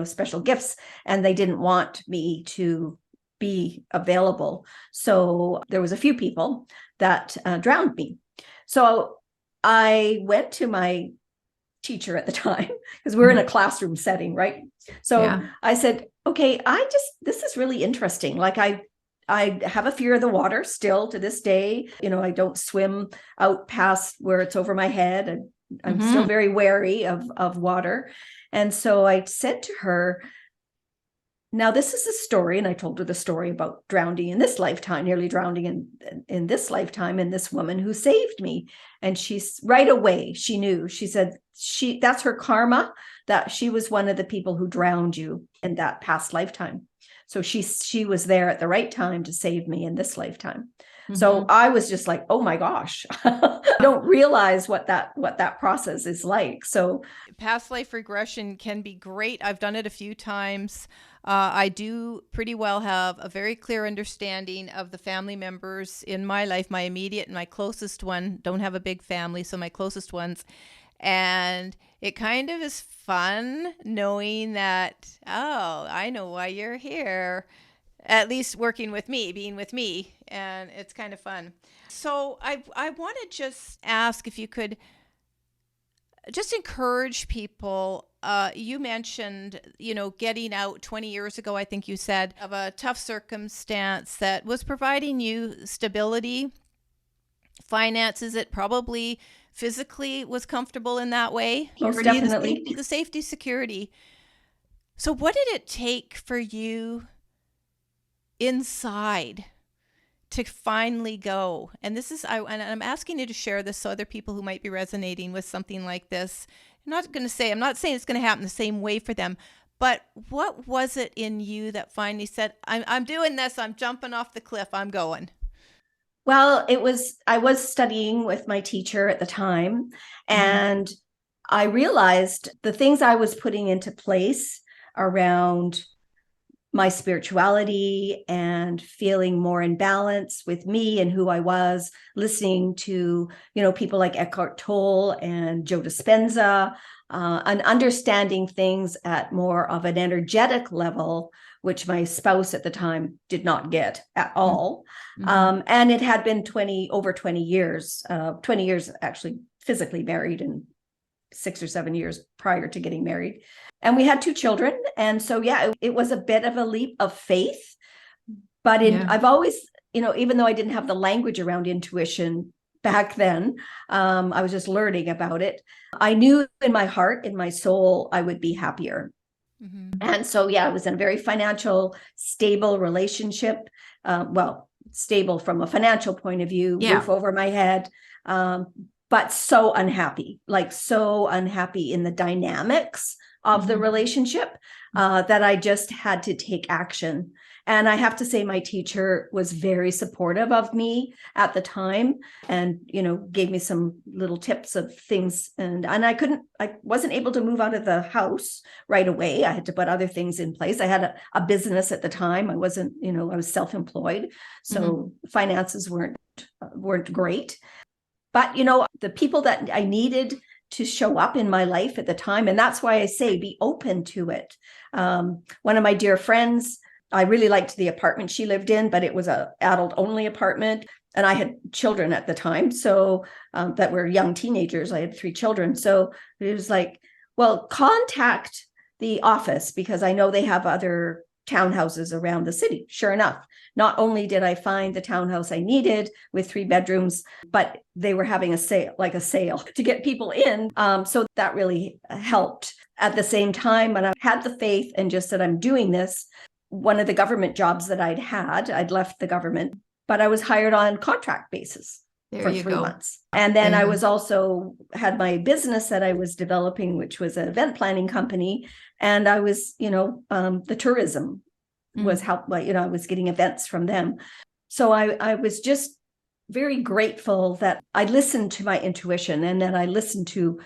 special gifts, and they didn't want me to be available. So there was a few people that drowned me. So I went to my teacher at the time, because we're in a classroom setting, right? So I said, okay, this is really interesting. Like I have a fear of the water still to this day. I don't swim out past where it's over my head. And I'm still very wary of water. And so I said to her, Now, this is a story, and I told her the story about drowning in this lifetime, nearly drowning in this lifetime, and this woman who saved me. And she's right away, she knew, she said, that's her karma, that she was one of the people who drowned you in that past lifetime. So she was there at the right time to save me in this lifetime. So I was just like, oh my gosh, I don't realize what that process is like. So past life regression can be great. I've done it a few times. I do pretty well have a very clear understanding of the family members in my life, my immediate and my closest one. Don't have a big family, so my closest ones. And it kind of is fun knowing that, oh, I know why you're here. At least working with me, being with me, and it's kind of fun. So I want to just ask if you could just encourage people. You mentioned, getting out 20 years ago, I think you said, of a tough circumstance that was providing you stability, finances. It probably physically was comfortable in that way. Most definitely. The safety, security. So what did it take for you inside to finally go? And this is, I'm asking you to share this so other people who might be resonating with something like this. I'm not saying it's going to happen the same way for them, but what was it in you that finally said, I'm doing this, I'm jumping off the cliff, I'm going? Well, I was studying with my teacher at the time, and I realized the things I was putting into place around my spirituality and feeling more in balance with me and who I was, listening to, people like Eckhart Tolle and Joe Dispenza, and understanding things at more of an energetic level, which my spouse at the time did not get at all. And it had been over 20 years, 20 years actually physically married, and 6 or 7 years prior to getting married. And we had 2 children. And so, it was a bit of a leap of faith. But I've always, even though I didn't have the language around intuition back then, I was just learning about it. I knew in my heart, in my soul, I would be happier. And so, I was in a very stable relationship. Stable from a financial point of view, roof over my head. But so unhappy in the dynamics of the relationship, that I just had to take action. And I have to say, my teacher was very supportive of me at the time, and, gave me some little tips of things. And I wasn't able to move out of the house right away. I had to put other things in place. I had a business at the time. I wasn't, I was self-employed. So finances weren't great. But, the people that I needed to show up in my life at the time, and that's why I say be open to it. One of my dear friends, I really liked the apartment she lived in, but it was an adult-only apartment. And I had children at the time, so that were young teenagers. I had 3 children. So it was like, well, contact the office, because I know they have other townhouses around the city. Sure enough, not only did I find the townhouse I needed with 3 bedrooms, but they were having a sale to get people in. So that really helped. At the same time, when I had the faith and just said, I'm doing this, one of the government jobs that I'd left the government, but I was hired on contract basis for 3 months. And then I was also had my business that I was developing, which was an event planning company. And I was, the tourism was helped by, I was getting events from them. So I was just very grateful that I listened to my intuition, and that I listened to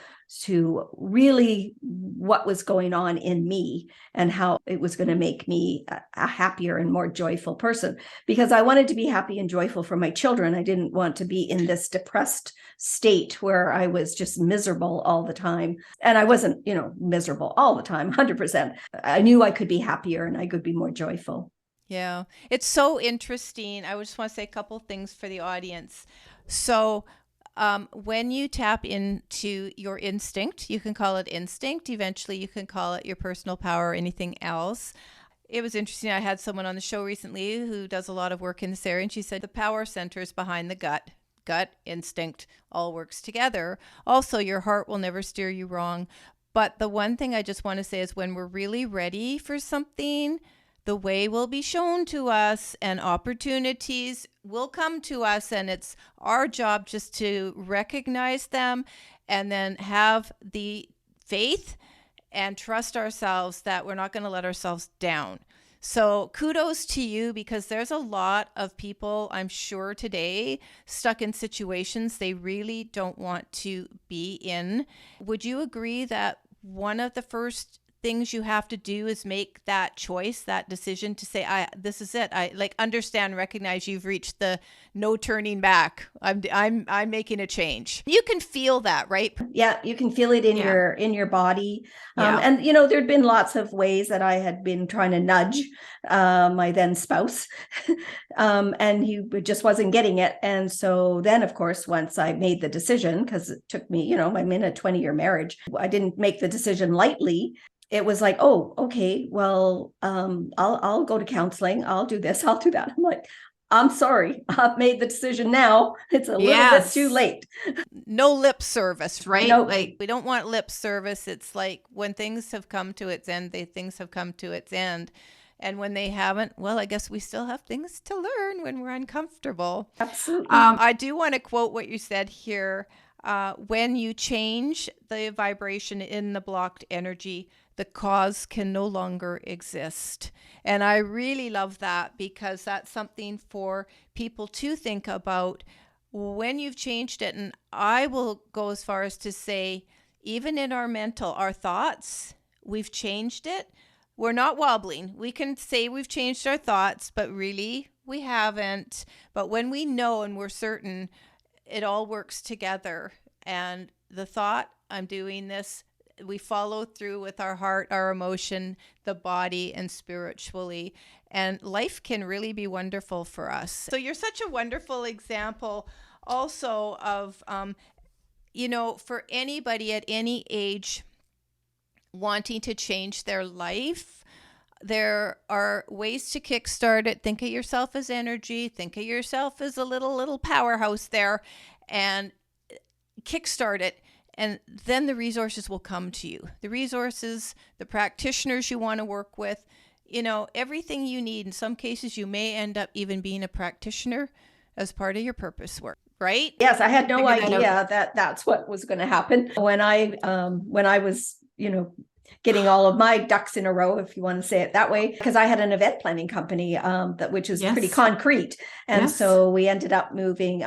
really what was going on in me and how it was going to make me a happier and more joyful person, because I wanted to be happy and joyful for my children. I didn't want to be in this depressed state where I was just miserable all the time. And I wasn't, miserable all the time, 100%. I knew I could be happier and I could be more joyful. Yeah, it's so interesting. I just want to say a couple things for the audience. So when you tap into your instinct, you can call it instinct. Eventually, you can call it your personal power or anything else. It was interesting. I had someone on the show recently who does a lot of work in this area, and she said the power center is behind the gut. Gut, instinct, all works together. Also, your heart will never steer you wrong. But the one thing I just want to say is when we're really ready for something, the way will be shown to us and opportunities will come to us, and it's our job just to recognize them and then have the faith and trust ourselves that we're not going to let ourselves down. So kudos to you, because there's a lot of people, I'm sure today, stuck in situations they really don't want to be in. Would you agree that one of the first things you have to do is make that choice, that decision to say, this is it. I like understand, recognize you've reached the no turning back. I'm making a change. You can feel that, right? Yeah, you can feel it in your body. Yeah. And there'd been lots of ways that I had been trying to nudge my then spouse, and he just wasn't getting it. And so then, of course, once I made the decision, because it took me, I'm in a 20-year marriage, I didn't make the decision lightly. It was like, oh, okay, well, I'll go to counseling. I'll do this. I'll do that. I'm like, I'm sorry. I've made the decision now. It's a little bit too late. No lip service, right? No. Like, we don't want lip service. It's like when things have come to its end, things have come to its end. And when they haven't, well, I guess we still have things to learn when we're uncomfortable. Absolutely. I do want to quote what you said here. When you change the vibration in the blocked energy, the cause can no longer exist. And I really love that, because that's something for people to think about when you've changed it. And I will go as far as to say, even in our mental, our thoughts, we've changed it. We're not wobbling. We can say we've changed our thoughts, but really we haven't. But when we know and we're certain, it all works together. And the thought, I'm doing this, we follow through with our heart, our emotion, the body, and spiritually. And life can really be wonderful for us. So you're such a wonderful example also of, for anybody at any age wanting to change their life. There are ways to kickstart it. Think of yourself as energy. Think of yourself as a little powerhouse there, and kickstart it. And then the resources will come to you. The resources, the practitioners you want to work with, everything you need. In some cases, you may end up even being a practitioner as part of your purpose work, right? Yes, I had no idea that that's what was going to happen. When I was, getting all of my ducks in a row, if you want to say it that way, because I had an event planning company which is pretty concrete. And so I ended up moving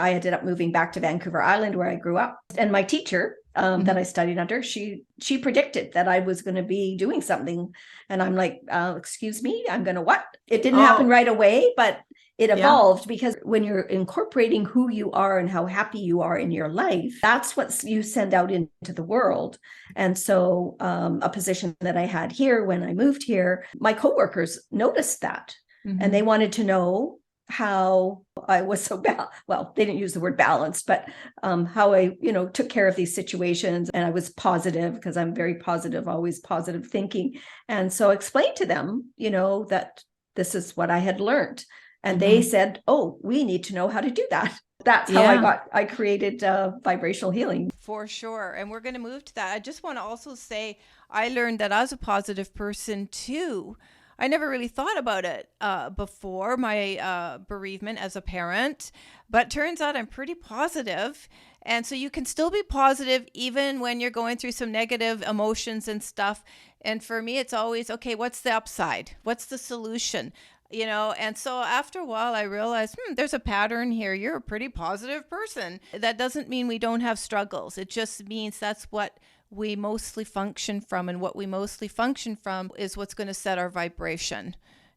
back to Vancouver Island, where I grew up. And my teacher that I studied under, she predicted that I was going to be doing something. And I'm like, excuse me, I'm going to what? It didn't happen right away, but it evolved, because when you're incorporating who you are and how happy you are in your life, that's what you send out into the world. And so a position that I had here when I moved here, my coworkers noticed that, and they wanted to know how I was so well, they didn't use the word balanced, but how I, took care of these situations. And I was positive, because I'm very positive, always positive thinking. And so I explained to them, that this is what I had learned. And they said, oh, we need to know how to do that. That's how I created vibrational healing. For sure. And we're going to move to that. I just want to also say, I learned that I was a positive person too. I never really thought about it before my bereavement as a parent, but turns out I'm pretty positive. And so you can still be positive even when you're going through some negative emotions and stuff. And for me, it's always, okay, what's the upside? What's the solution? And so after a while, I realized, there's a pattern here. You're a pretty positive person. That doesn't mean we don't have struggles. It just means that's what we mostly function from. And what we mostly function from is what's going to set our vibration.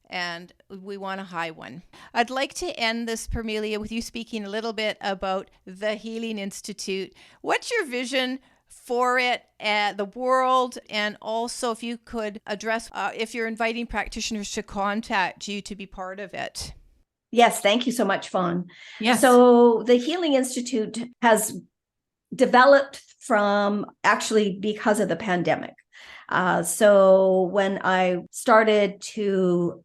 And we want a high one. I'd like to end this, Permelia, with you speaking a little bit about the Healing Institute. What's your vision for it, the world, and also if you could address if you're inviting practitioners to contact you to be part of it. Yes, thank you so much, Fawn. Yes. So the Healing Institute has developed from actually because of the pandemic. So when I started to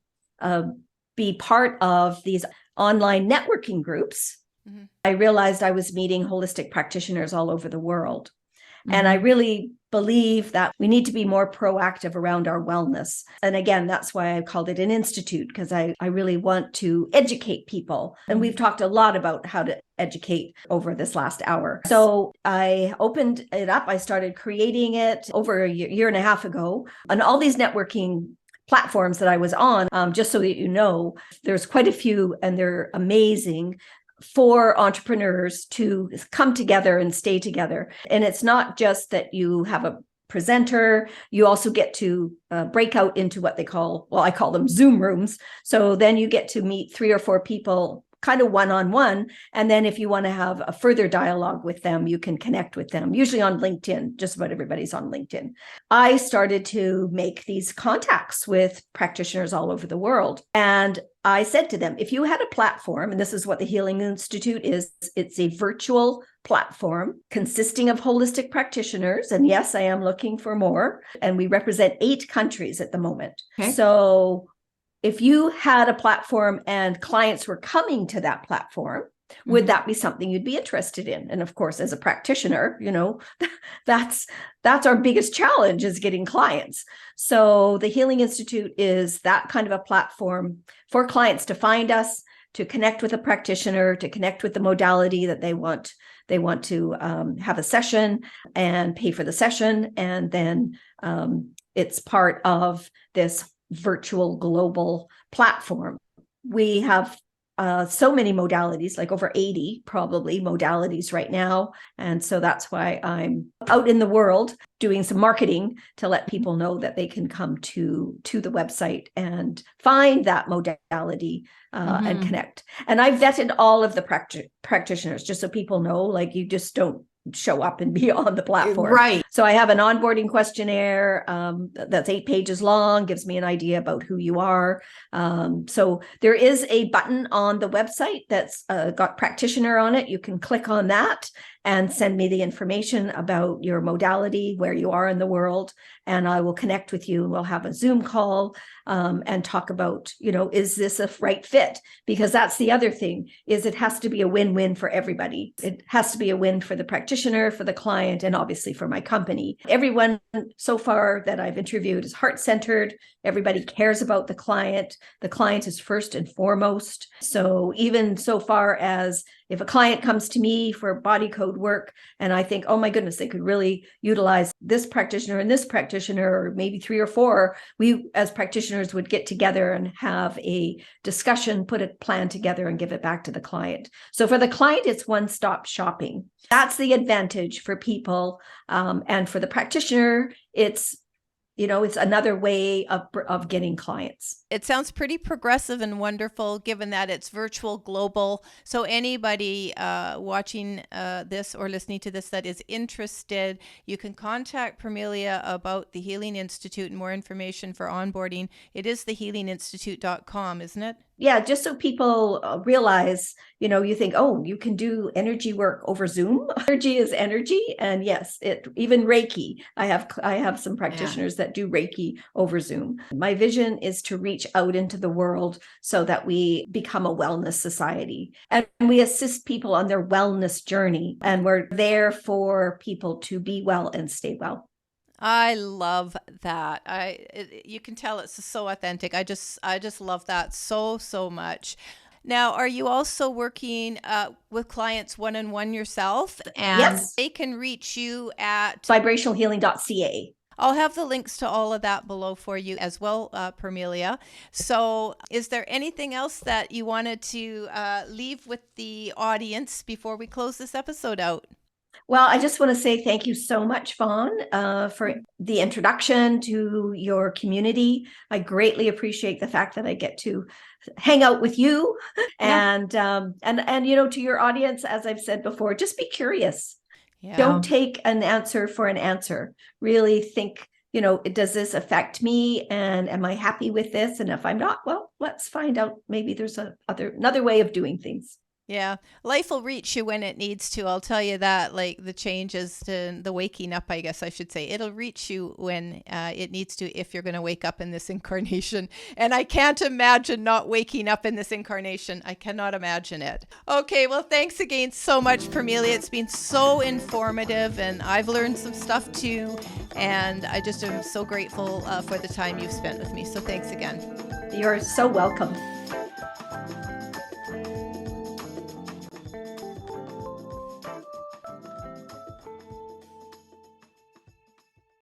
be part of these online networking groups, I realized I was meeting holistic practitioners all over the world. And I really believe that we need to be more proactive around our wellness. And again, that's why I called it an institute, because I really want to educate people. And we've talked a lot about how to educate over this last hour. So I opened it up. I started creating it over a year and a half ago on all these networking platforms that I was on. Just so that you know, there's quite a few, and they're amazing for entrepreneurs to come together and stay together. And it's not just that you have a presenter, you also get to break out into what they call, well, I call them Zoom rooms. So then you get to meet 3 or 4 people kind of one-on-one. And then if you want to have a further dialogue with them, you can connect with them, usually on LinkedIn. Just about everybody's on LinkedIn. I started to make these contacts with practitioners all over the world. And I said to them, if you had a platform, and this is what the Healing Institute is, it's a virtual platform consisting of holistic practitioners. And yes, I am looking for more. And we represent 8 countries at the moment. Okay. So if you had a platform and clients were coming to that platform, would that be something you'd be interested in? And of course, as a practitioner, you know, that's our biggest challenge, is getting clients. So the Healing Institute is that kind of a platform for clients to find us, to connect with a practitioner, to connect with the modality that they want. They want to have a session and pay for the session. And then it's part of this virtual global platform. We have so many modalities, like over 80 probably modalities right now. And so that's why I'm out in the world doing some marketing to let people know that they can come to the website and find that modality and connect. And I've vetted all of the practitioners, just so people know, like, you just don't show up and be on the platform. Right. So I have an onboarding questionnaire that's 8 pages long, gives me an idea about who you are. So there is a button on the website that's got practitioner on it. You can click on that and send me the information about your modality, where you are in the world, and I will connect with you. We'll have a Zoom call and talk about, you know, is this a right fit? Because that's the other thing, is it has to be a win-win for everybody. It has to be a win for the practitioner, for the client, and obviously for my company. Everyone so far that I've interviewed is heart-centered. Everybody cares about the client. The client is first and foremost. So even so far as if a client comes to me for body code work and I think, oh my goodness, they could really utilize this practitioner and this practitioner, or maybe 3 or 4, we as practitioners would get together and have a discussion, put a plan together and give it back to the client. So for the client, it's one-stop shopping. That's the advantage for people. And for the practitioner, it's, you know, it's another way of getting clients. It sounds pretty progressive and wonderful, given that it's virtual, global. So anybody watching this or listening to this that is interested, you can contact Permelia about the Healing Institute and more information for onboarding. It is thehealinginstitute.com, isn't it? Yeah, just so people realize, you know, you think, oh, you can do energy work over Zoom. Energy is energy. And yes, even Reiki. I have some practitioners that do Reiki over Zoom. My vision is to reach out into the world so that we become a wellness society, and we assist people on their wellness journey. And we're there for people to be well and stay well. I love that. You can tell it's so authentic. I just love that so much. Now, are you also working with clients one-on-one yourself? And yes, they can reach you at vibrationalhealing.ca. I'll have the links to all of that below for you as well, Permelia. So is there anything else that you wanted to leave with the audience before we close this episode out? Well, I just want to say thank you so much, Fawn, for the introduction to your community. I greatly appreciate the fact that I get to hang out with you, and you know, to your audience, as I've said before, just be curious. Yeah. Don't take an answer for an answer. Really think, you know, does this affect me? And am I happy with this? And if I'm not, well, let's find out. Maybe there's another way of doing things. Yeah. Life will reach you when it needs to. I'll tell you that, like the changes to the waking up, I guess I should say. It'll reach you when it needs to, if you're going to wake up in this incarnation. And I can't imagine not waking up in this incarnation. I cannot imagine it. Okay. Well, thanks again so much, Permelia. It's been so informative and I've learned some stuff too. And I just am so grateful for the time you've spent with me. So thanks again. You're so welcome.